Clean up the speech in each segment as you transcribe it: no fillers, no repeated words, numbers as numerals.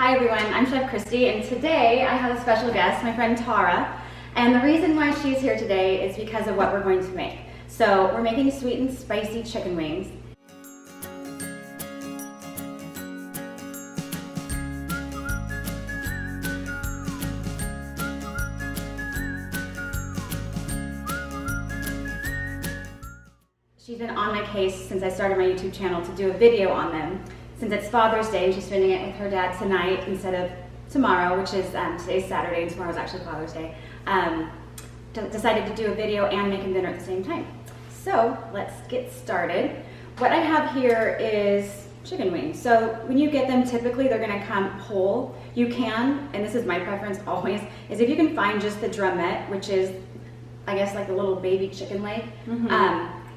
Hi everyone, I'm Chef Christy, and today I have a special guest, my friend Tara. And the reason why she's here today is because of what we're going to make. So we're making sweet and spicy chicken wings. She's been on my case since I started my YouTube channel to do a video on them. Since it's Father's Day and she's spending it with her dad tonight instead of tomorrow, which is today's Saturday and tomorrow's actually Father's Day, decided to do a video and make him dinner at the same time. So let's get started. What I have here is chicken wings. So when you get them, typically they're gonna come whole. You can, and this is my preference always, is if you can find just the drumette, which is, I guess, like a little baby chicken leg.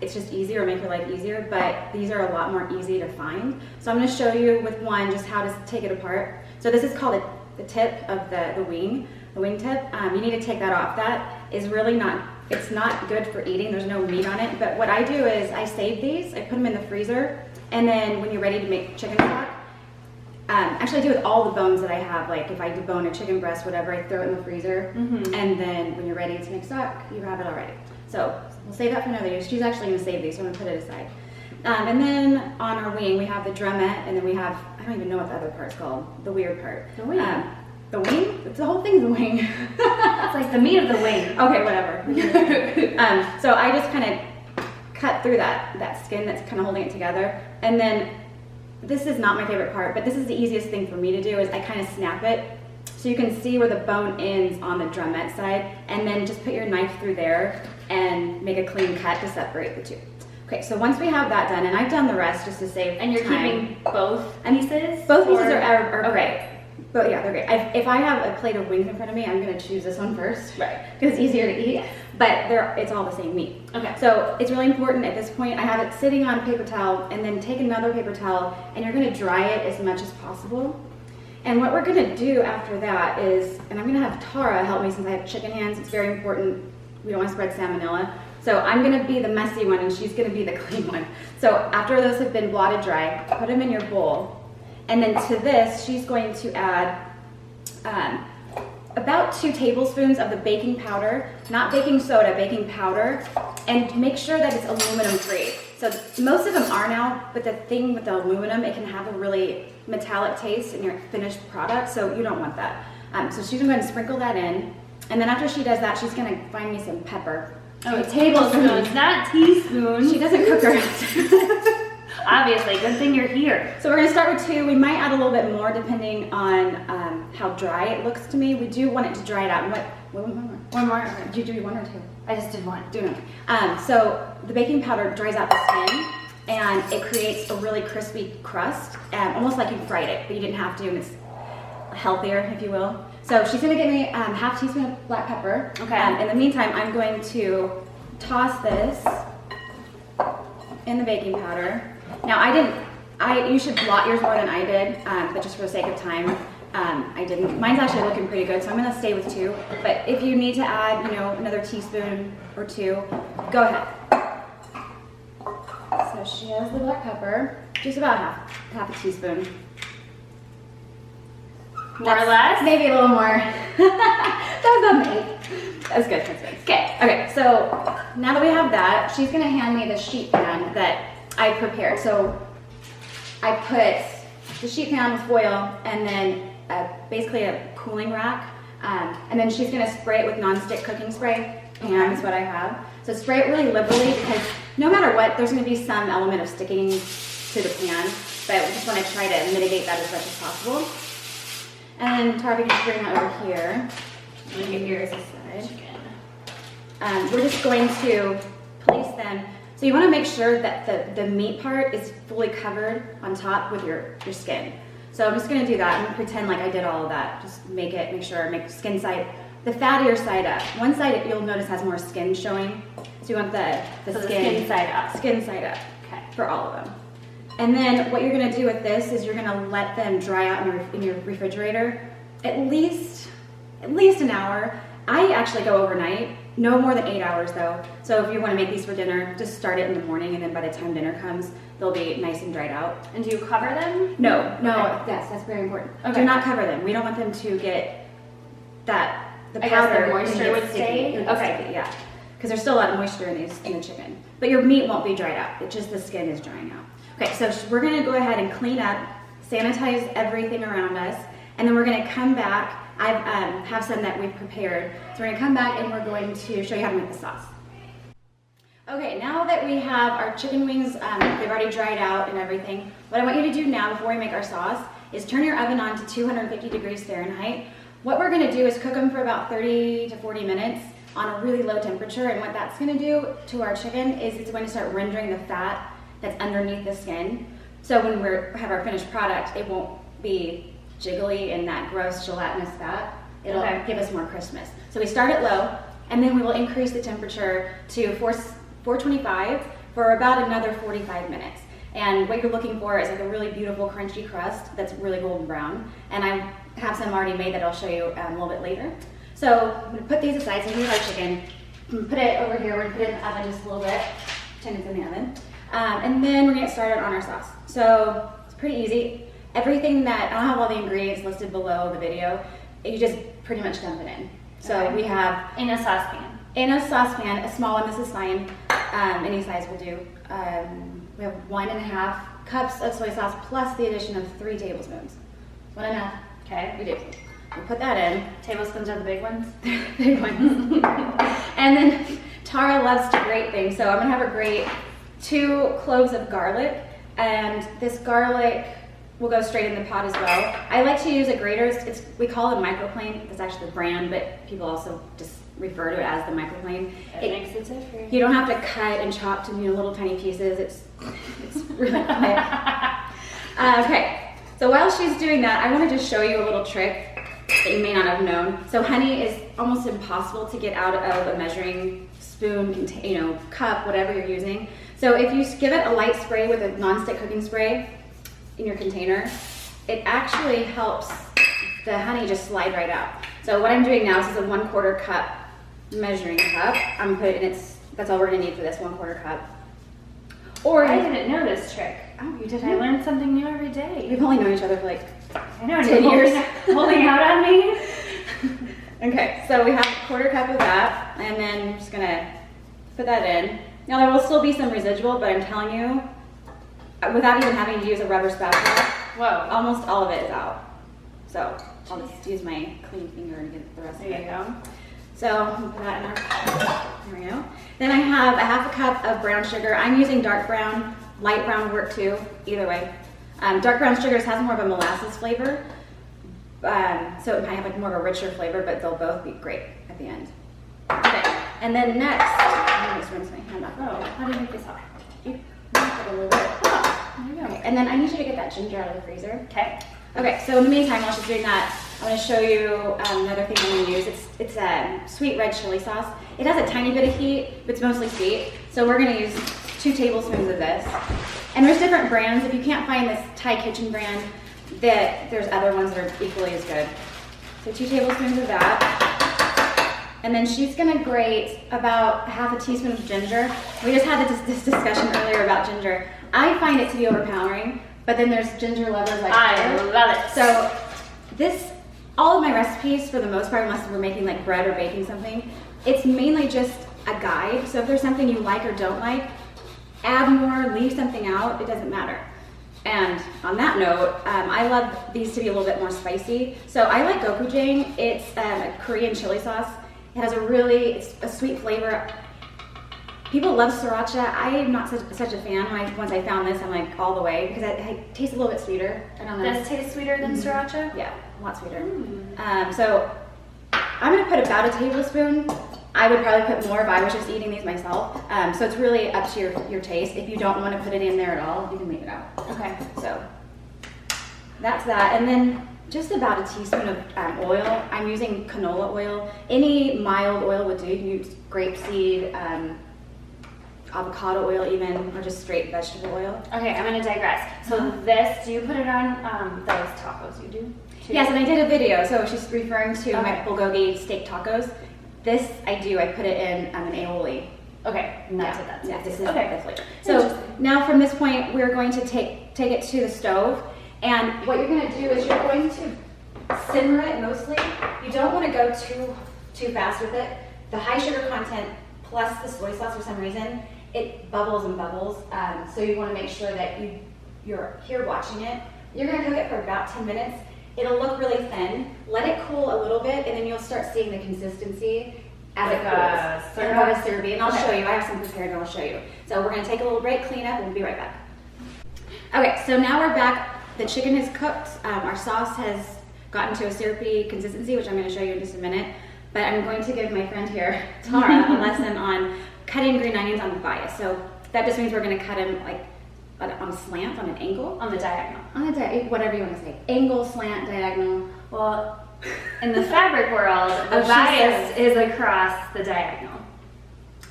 It's just easier, make your life easier, but these are a lot more easy to find. So I'm going to show you with one just how to take it apart. So this is called the tip of the wing tip. You need to take that off. That is really it's not good for eating. There's no meat on it. But what I do is I save these, I put them in the freezer, and then when you're ready to make chicken stock, actually I do with all the bones that I have. Like if I debone a chicken breast, whatever, I throw it in the freezer, and then when you're ready to make stock, you have it already. So we'll save that for another use. She's actually going to save these, so I'm going to put it aside. And then on our wing, we have the drumette, and then we have, I don't even know what the other part's called, the weird part. The wing. The wing? The whole thing's the wing. It's like the meat of the wing. Okay, whatever. So I just kind of cut through that skin that's kind of holding it together. And then this is not my favorite part, but this is the easiest thing for me to do is I kind of snap it. So you can see where the bone ends on the drumette side, and then just put your knife through there and make a clean cut to separate the two. Okay, so once we have that done, and I've done the rest just to save And you're time. keeping both pieces? Both pieces are okay. great. But yeah, they're great. If I have a plate of wings in front of me, I'm gonna choose this one first. Right. Because it's easier to eat, but it's all the same meat. Okay. So it's really important at this point, I have it sitting on a paper towel, and then take another paper towel, and you're gonna dry it as much as possible. And what we're gonna do after that is, and I'm gonna have Tara help me since I have chicken hands, it's very important, we don't wanna spread salmonella. So I'm gonna be the messy one and she's gonna be the clean one. So after those have been blotted dry, put them in your bowl. And then to this, she's going to add about 2 tablespoons of the baking powder, not baking soda, baking powder, and make sure that it's aluminum free. So most of them are now, but the thing with the aluminum, it can have a really metallic taste in your finished product, so you don't want that. So she's going to sprinkle that in, and then after she does that, she's going to find me some pepper. Oh, tablespoons, not teaspoons. She doesn't cook her. Obviously, good thing you're here. So we're going to start with 2. We might add a little bit more depending on how dry it looks to me. We do want it to dry it out. One more. Did you do 1 or 2? I just did 1. Do another. So the baking powder dries out the skin, and it creates a really crispy crust, almost like you fried it, but you didn't have to, and it's healthier, if you will. So she's going to give me half teaspoon of black pepper. Okay. In the meantime, I'm going to toss this in the baking powder. Now you should blot yours more than I did, but just for the sake of time, I didn't. Mine's actually looking pretty good, so I'm gonna stay with 2. But if you need to add, another teaspoon or 2, go ahead. So she has the black pepper, just about half a teaspoon. More or less? Maybe a little more. That was about me. That's good, that's good. Okay, so now that we have that, she's gonna hand me the sheet pan that I prepared. So I put the sheet pan with foil and then basically a cooling rack. And then she's gonna spray it with non-stick cooking spray. Pan is what I have. So spray it really liberally because no matter what, there's gonna be some element of sticking to the pan, but we just wanna try to mitigate that as much as possible. And then Tara, we can bring that over here. Let me get yours aside. We're just going to place them. So you want to make sure that the meat part is fully covered on top with your skin. So I'm just going to do that. I'm going to pretend like I did all of that. Just make skin side, the fattier side up. One side you'll notice has more skin showing. So you want the skin side up. Skin side up. Okay. For all of them. And then what you're going to do with this is you're going to let them dry out in your refrigerator at least an hour. I actually go overnight no more than 8 hours though. So if you want to make these for dinner, just start it in the morning, and then by the time dinner comes, they'll be nice and dried out. And do you cover them? No, Okay. yes, that's very important. Okay. Do not cover them. We don't want them to get the I guess powder. the moisture and get would sticky. stay? It'll get Okay. sticky, yeah. Because there's still a lot of moisture in the chicken. But your meat won't be dried out. It's just the skin is drying out. Okay, so we're gonna go ahead and clean up, sanitize everything around us, and then we're gonna come back. I have some that we've prepared. So we're gonna come back and we're going to show you how to make the sauce. Okay, now that we have our chicken wings, they've already dried out and everything, what I want you to do now before we make our sauce is turn your oven on to 250 degrees Fahrenheit. What we're gonna do is cook them for about 30 to 40 minutes on a really low temperature, and what that's gonna do to our chicken is it's going to start rendering the fat that's underneath the skin. So when we have our finished product, it won't be jiggly and that gross gelatinous fat. It'll give us more crispness. So we start it low, and then we will increase the temperature to 425 for about another 45 minutes. And what you're looking for is like a really beautiful crunchy crust that's really golden brown. And I have some already made that I'll show you a little bit later. So I'm gonna put these aside. So here's our chicken. Put it over here. We're gonna put it in the oven just a little bit. Pretend it's in the oven. And then we're gonna get started on our sauce. So it's pretty easy. Everything that, I don't have all the ingredients listed below the video. You just pretty much dump it in. So we have in a saucepan. In a saucepan, a small one, this is fine. Any size will do. We have 1.5 cups of soy sauce plus the addition of 3 tablespoons. 1.5. Okay. We do. We'll put that in. Tablespoons are the big ones? Big ones. And then Tara loves to grate things, so I'm gonna have her grate 2 cloves of garlic, and this garlic will go straight in the pot as well. I like to use a grater. We call it a microplane. That's actually the brand, but people also just refer to it as the microplane. It makes it different. You don't have to cut and chop to little tiny pieces. It's really quick. Okay, so while she's doing that, I want to just show you a little trick that you may not have known. So honey is almost impossible to get out of a measuring spoon, cup, whatever you're using. So if you give it a light spray with a nonstick cooking spray in your container, it actually helps the honey just slide right out. So what I'm doing now is a 1/4 cup measuring cup. I'm putting that's all we're gonna need for this 1/4 cup. Or I didn't know this trick. Oh, you didn't? I learn something new every day. We've only known each other for like I know, 10 years. Holding out on me. Okay, so we have a 1/4 cup of that, and then I'm just gonna put that in. Now there will still be some residual, but I'm telling you, without even having to use a rubber spatula, Whoa. almost all of it is out. So I'll just use my clean finger and get the rest of it. There you go. So I'll put that in our pot. There we go. Then I have a 1/2 cup of brown sugar. I'm using dark brown. Light brown would work too, either way. Dark brown sugars has more of a molasses flavor. So it might have like more of a richer flavor, but they'll both be great at the end. Okay, and then next, I'm gonna just rinse my hand off. Oh, how do you make this hot? You put a little bit. Oh, there you go. Okay, and then I need you to get that ginger out of the freezer. Okay. Okay, so in the meantime, while she's doing that, I'm going to show you another thing I'm going to use. It's sweet red chili sauce. It has a tiny bit of heat, but it's mostly sweet. So we're going to use 2 tablespoons of this. And there's different brands. If you can't find this Thai kitchen brand, there's other ones that are equally as good. So 2 tablespoons of that. And then she's going to grate about 1/2 teaspoon of ginger. We just had this discussion earlier about ginger. I find it to be overpowering. But then there's ginger lovers like I love it. So all of my recipes, for the most part, unless we're making like bread or baking something, it's mainly just a guide. So if there's something you like or don't like, add more, leave something out, it doesn't matter. And on that note, I love these to be a little bit more spicy. So I like gochujang. It's a Korean chili sauce. It has it's a sweet flavor. People love sriracha. I am not such a fan. Once I found this, I'm like all the way because it tastes a little bit sweeter. I don't know. Does it taste sweeter than sriracha? Yeah, a lot sweeter. So I'm gonna put about a tablespoon. I would probably put more if I was just eating these myself. So it's really up to your taste. If you don't want to put it in there at all, you can leave it out. Okay. So that's that. And then just about a teaspoon of oil. I'm using canola oil. Any mild oil would do. You can use grapeseed, avocado oil even, or just straight vegetable oil. Okay, I'm gonna digress. So do you put it on those tacos you do? Too? Yes, and I did a video, so she's referring to my bulgogi steak tacos. this I put it in an aioli. Okay, and that's what that's. Yeah, this is okay. the flavor. So now from this point, we're going to take it to the stove, and what you're going to do is you're going to simmer it mostly. You don't want to go too fast with it. The high sugar content plus the soy sauce, for some reason, it bubbles and bubbles. So you want to make sure that you're here watching it. You're going to cook it for about 10 minutes. It'll look really thin. Let it cool a little bit, and then you'll start seeing the consistency as it cools. Like a syrupy, and I'll show you. I have some prepared, and I'll show you. So we're going to take a little break, clean up, and we'll be right back. Okay, so now we're back. The chicken is cooked. Our sauce has gotten to a syrupy consistency, which I'm going to show you in just a minute. But I'm going to give my friend here, Tara, a lesson on cutting green onions on the bias. So that just means we're going to cut them like on a slant, on an angle. On the diagonal. On a whatever you want to say. Angle, slant, diagonal. Well, in the fabric world, the bias is across the diagonal.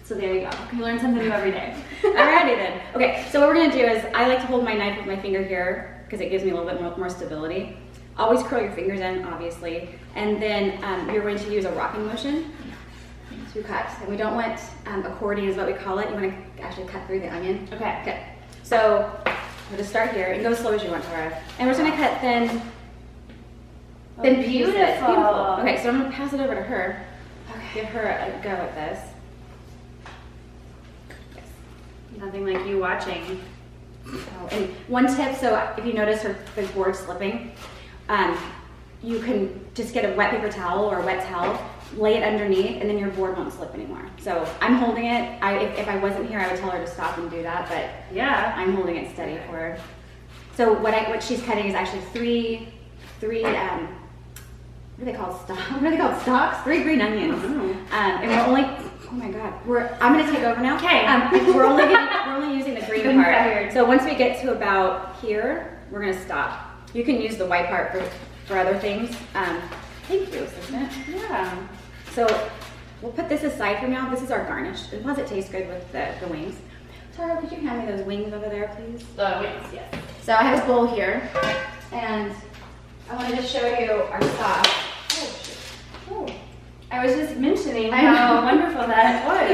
So there you go. You learn something new every day. Alrighty then. Okay, so what we're going to do is I like to hold my knife with my finger here because it gives me a little bit more stability. Always curl your fingers in, obviously. And then you're going to use a rocking motion to cut. And we don't want accordion is what we call it. You want to actually cut through the onion. Okay. Okay. So we'll just start here and go as slow as you want, Tara. And we're just going to cut thin beautiful. pieces. Beautiful. Okay, so I'm going to pass it over to her. Okay. Give her a go at this. Yes. Nothing like you watching. Oh, and one tip, so if you notice the board slipping, you can just get a wet paper towel or a wet towel, lay it underneath, and then your board won't slip anymore. So I'm holding it. If I wasn't here, I would tell her to stop and do that, but yeah, I'm holding it steady for her. So what she's cutting is actually three what are they called? What are they called? Stalks? 3 green onions. And we're only, oh my God, I'm gonna take over now. Okay. We're only using the green part. So once we get to about here, we're gonna stop. You can use the white part for other things. Thank you, assistant. Yeah. So we'll put this aside for now. This is our garnish. And plus it tastes good with the wings. Tara, could you hand me those wings over there, please? The wings, yes. So I have a bowl here, and I wanted to show you our sauce. Oh, I was just mentioning how wonderful that was.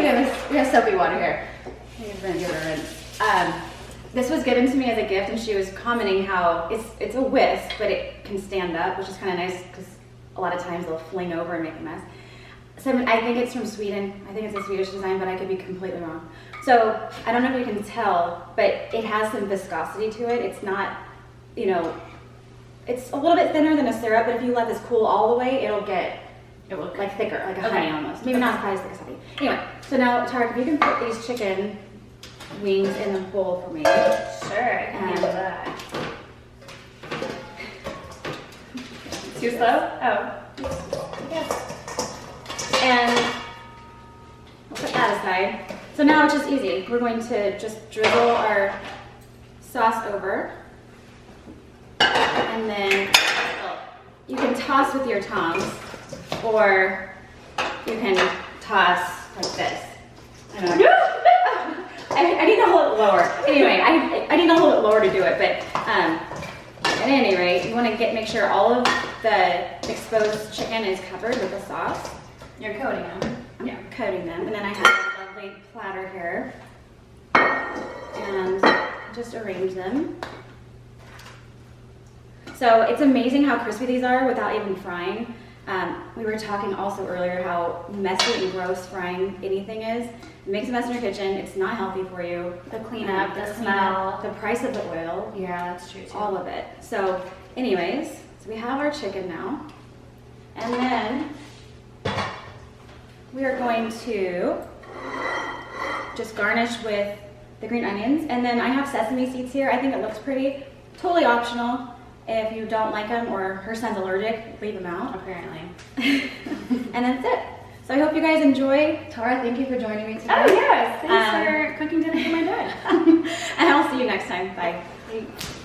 We have soapy water here. I'm gonna give her a rinse. This was given to me as a gift, and she was commenting how it's a whisk, but it can stand up, which is kind of nice because a lot of times they'll fling over and make a mess. So I think it's from Sweden. I think it's a Swedish design, but I could be completely wrong. So I don't know if you can tell, but it has some viscosity to it. It's not, it's a little bit thinner than a syrup, but if you let this cool all the way, it will look like thicker, like a honey almost. Maybe not as high as thick as honey. Anyway, so now, Tara, if you can put these chicken wings in the bowl for me. Sure, I can handle that. Too slow? Oh. Yes. And we'll put that aside. So now it's just easy. We're going to just drizzle our sauce over. And then you can toss with your tongs, or you can toss like this. I need to hold it lower. Anyway, I need to hold it lower to do it, but at any rate, you want to make sure all of the exposed chicken is covered with the sauce. You're coating them. Yeah, coating them. And then I have a lovely platter here. And just arrange them. So it's amazing how crispy these are without even frying. We were talking also earlier how messy and gross frying anything is. It makes a mess in your kitchen. It's not healthy for you. The cleanup, the smell, the price of the oil. Yeah, that's true too. All of it. So anyways, so we have our chicken now. And then we are going to just garnish with the green onions. And then I have sesame seeds here. I think it looks pretty. Totally optional. If you don't like them or her son's allergic, leave them out. Apparently. And that's it. So I hope you guys enjoy. Tara, thank you for joining me today. Oh yes, thanks for cooking dinner for my dad. And I'll see you next time. Bye. Thanks.